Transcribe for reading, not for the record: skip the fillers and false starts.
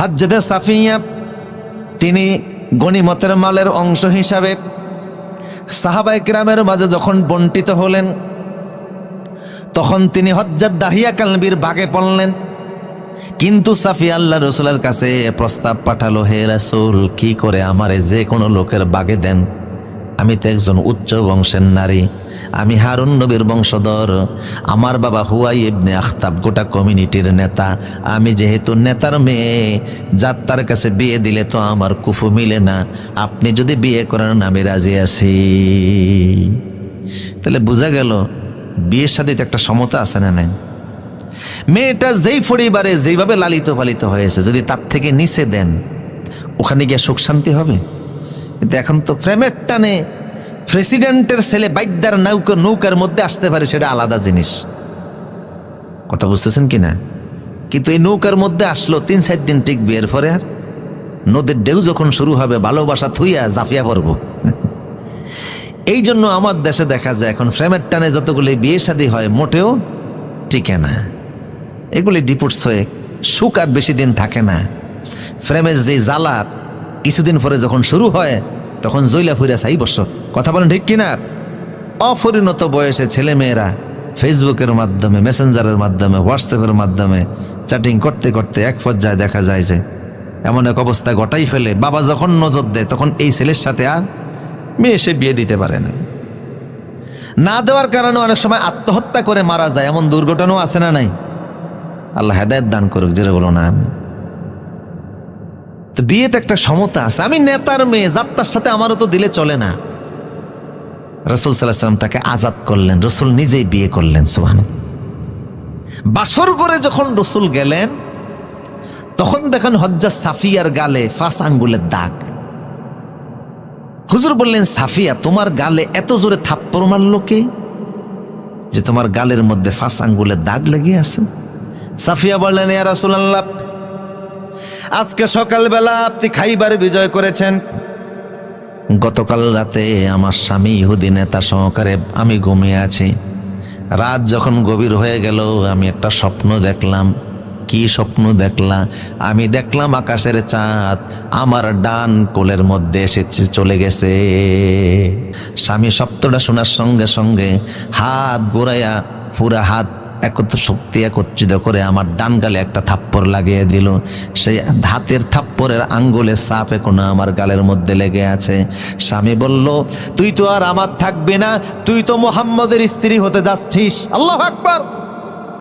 হযরতে সাফিয়া তিনি গনিমতের মালের অংশ হিসাবে সাহাবায়ে কিরামের মাঝে যখন বন্টিত হলেন, তখন তিনি হযরত দাহিয়া কালবির বাগে পড়লেন। কিন্তু সাফিয়া আল্লাহ রাসূলের কাছে প্রস্তাব পাঠালো, হে রাসূল, কি করে আমারে যে কোনো লোকের বাগে দেন, আমি তো একজন উচ্চ বংশের নারী, আমি হারুন নবীর বংশধর, আমার বাবা হুয়াই ইবনে আখতাব গোটা কমিউনিটির নেতা, আমি যেহেতু নেতার মেয়ে, যার কাছে বিয়ে দিলে তো আমার কুফু মিলে না, আপনি যদি বিয়ে করেন আমি রাজি আছি। তাহলে বোঝা গেল বিয়ের সাথে একটা সমতা আছে না নাই? মেয়েটা যেই পরিবারে যেইভাবে লালিত পালিত হয়েছে, যদি তার থেকে নিচে দেন, ওখানে গিয়ে সুখ শান্তি হবে? কিন্তু এখন তো প্রেমের টানে প্রেসিডেন্টের ছেলে বাইদ্যার নৌকার মধ্যে আসতে পারে, সেটা আলাদা জিনিস। কথা বুঝতেছেন কিনা? কিন্তু এই নৌকার মধ্যে আসলো 3-4 দিন টিকবে, এরপরে আর নদীর ঢেউ যখন শুরু হবে ভালোবাসা থুইয়া জাফিয়া পড়ব। এই জন্য আমার দেশে দেখা যায় এখন প্রেমের টানে যতগুলি বিয়ে শাদী হয় মোটেও টিকে না, এগুলি ডিপোর্টস হয়ে সুখ আর বেশি দিন থাকে না। প্রেমের যে জ্বালা কিছুদিন পরে যখন শুরু হয় তখন জইলা ফুইরা চাই বর্ষ। কথা বলেন ঠিক কিনা? অপরিণত বয়সে ছেলে মেয়েরা ফেসবুকের মাধ্যমে, মেসেঞ্জারের মাধ্যমে, হোয়াটসঅ্যাপের মাধ্যমে চ্যাটিং করতে করতে এক পর্যায়ে দেখা যায় যে এমন এক অবস্থা ঘটাই ফেলে, বাবা যখন নজর দেয় তখন এই ছেলের সাথে আর মেয়ে সে বিয়ে দিতে পারে না। না দেওয়ার কারণে অনেক সময় আত্মহত্যা করে মারা যায়, এমন দুর্ঘটনাও আছে না নাই? আল্লাহ হেদায়েত দান করুক, যেটা বলো না। তো বিয়েতে একটা সমতা আছে। আমি নেতার মেয়ে, যাত্রার সাথে আমারও তো দিলে চলে না। রাসূল সাল্লাল্লাহু আলাইহি ওয়াসাল্লাম তাকে আজাদ করলেন, রাসূল নিজেই বিয়ে করলেন। সুবহানাল্লাহ। বাসর করে যখন রাসূল গেলেন তখন দেখেন হযরত সাফিয়ার গালে 5 আঙ্গুলের দাগ। হুজুর বললেন, সাফিয়া, তোমার গালে এত জোরে থাপ্পড় মারলো কে যে তোমার গালের মধ্যে 5 আঙ্গুলের দাগ লেগে আছে? সাফিয়া বললেন, ইয়া রাসূলুল্লাহ, আজকে সকালবেলা আপনি খাইবার বিজয় করেছেন, গতকাল রাতে আমার স্বামী ইহুদি নেতা সহকারে আমি ঘুমিয়ে আছি। রাত যখন গভীর হয়ে গেল আমি একটা স্বপ্ন দেখলাম। কি স্বপ্ন দেখলাম? আমি দেখলাম আকাশের চাঁদ আমার ডান কোলের মধ্যে এসে চলে গেছে। স্বামী শব্দটা শোনার সঙ্গে সঙ্গে হাত ঘুরাইয়া পুরা হাত একত্রিত করে আমার ডান গালে একটা থাপ্পড় লাগিয়ে দিল। সেই হাতের থাপ্পড়ের আঙ্গুলের ছাপ এখনো আমার গালের মধ্যে লেগে আছে। স্বামী বলল, তুই তো আর আমার থাকবে না, তুই তো মুহাম্মদের স্ত্রী হতে যাচ্ছিস। আল্লাহু আকবার।